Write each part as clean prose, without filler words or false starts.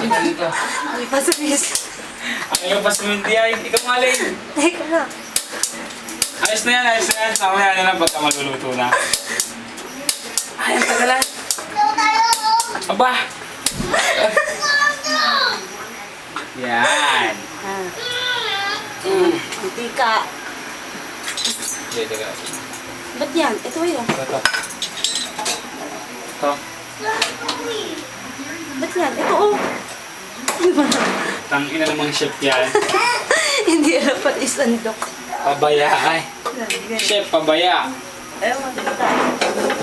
Ganito. Hindi pa sumis. Ayaw pa sumindi ay. Ikaw nga, Lane. Teka na. Ayos na yan, ayos na yan. Mamaya na lang pagka maluluto na. Ay, ang tagalan. Aba! Yan. Ah. Hindi ka. Okay, taga. Ba't yan? Ito yun. Ito. Ito. Ba't yan? Ito oh. Di ba na? Tangina namang chef yan. Hindi alam pati sandok. Pabaya ay. Chef, pabaya. Ewan, tayo.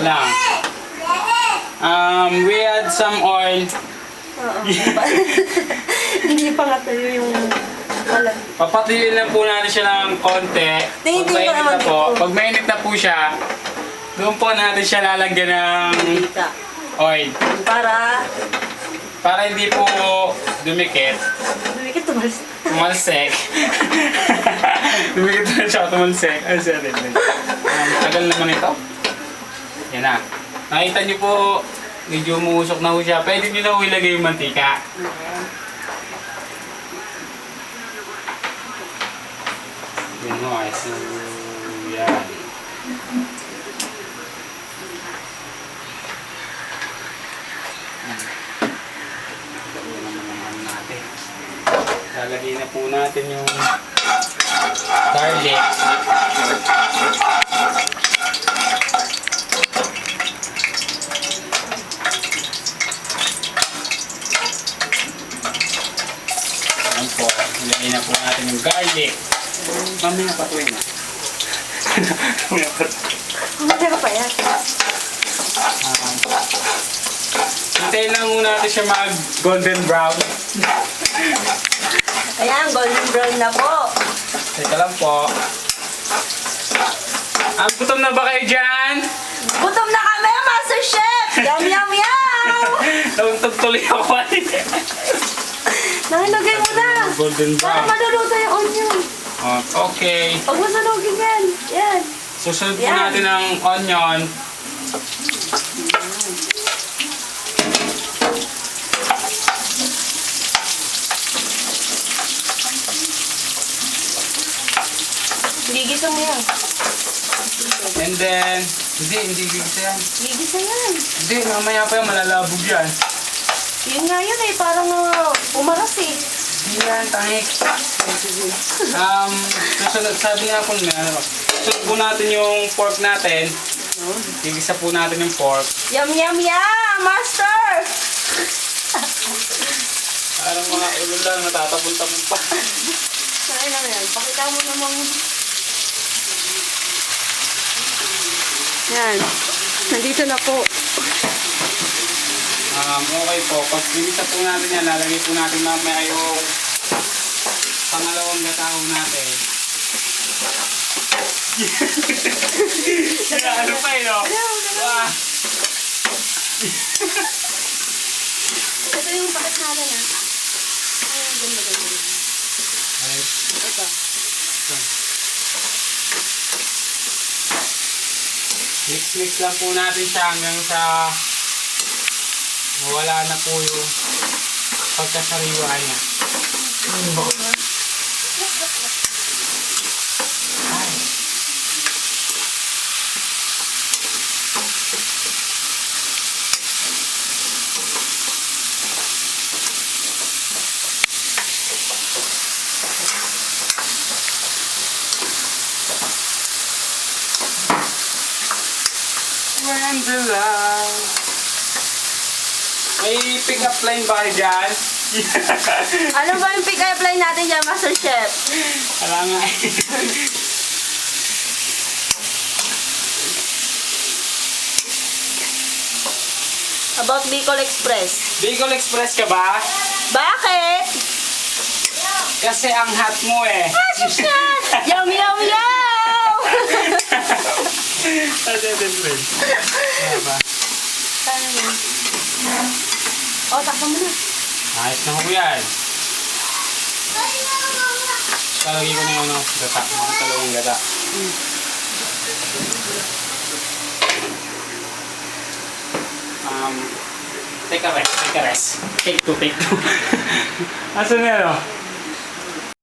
Lang. We add some oil. Oo. Hindi pa nga tayo yung malam. Papatuyuin lang po natin siya ng konti. Hindi Pag mainit pa naman na po, ito. pag mainit na po siya, doon po natin siya lalagyan ng Hindi ka. oil. Para hindi po dumikit, Dumikit tumalas. tumalsik. Dumikit na siya, tumalsik. Ano siya rin? Tagal naman ito. Yan na. Nakita niyo po, medyo umusok na po siya. Pwede niyo na po ilagay yung mantika. Yan o, ayos na. Yan. Yan naman naman natin. Lalagay na po natin yung garlic. Ayan po, ilagay na po natin yung garlic. Mamaya patuloy na. Mamaya patuloy. Kumanda ka pa yan. Hintayin lang muna natin siya mag golden brown. Ayan, golden brown na po. Teka lang po. Gutom na ba kayo dyan? Gutom na kami, Master Chef! Yum, yum, yum! Nauntog tuloy ako. Nakilagay mo na. Golden Para brown. maluluto yung onion. Okay. Huwag mo salugin yan. Yan. Susunod po Yan. natin ang onion. Gigisa mo yan. And then, hindi gigisa yan. Gigisa yan. Hindi, mamaya pa yan, malalabog yan. Yun nga yun eh, parang umaras eh. Hindi yan, tangik. Susunod, sabi nga po na, susunod po natin yung pork natin. Gigisa po natin yung pork. Yum, yum, yum! Master! Parang mga ulo lang, natatapon-tapon pa. Ay na yan, pakita mo namang... Yan. Nandito na po. Okay po, pag gigisa po natin yan, lalagay po natin mamaya yung pangalawang gataho natin. Ano pa yun, no? Wow. Ito yung pakithala na. Ay, ganda. Ito. Mix lang po natin siya hanggang sa mawala na po yung pagkasariwa niya. Ay. Angela. May pick-up line ba kayo dyan? Ano ba yung pick-up line natin dyan, Master Chef? Wala nga eh. About Bicol Express. Bicol Express ka ba? Bakit? Kasi ang hot mo eh. Yum, yum, yum! Ano ba? Ano yun? O, takpan mo na. Ayos na ko yan. Talagay ko na yung gata. Mga talawang gata. Take a rest. Take two. Asan na yun?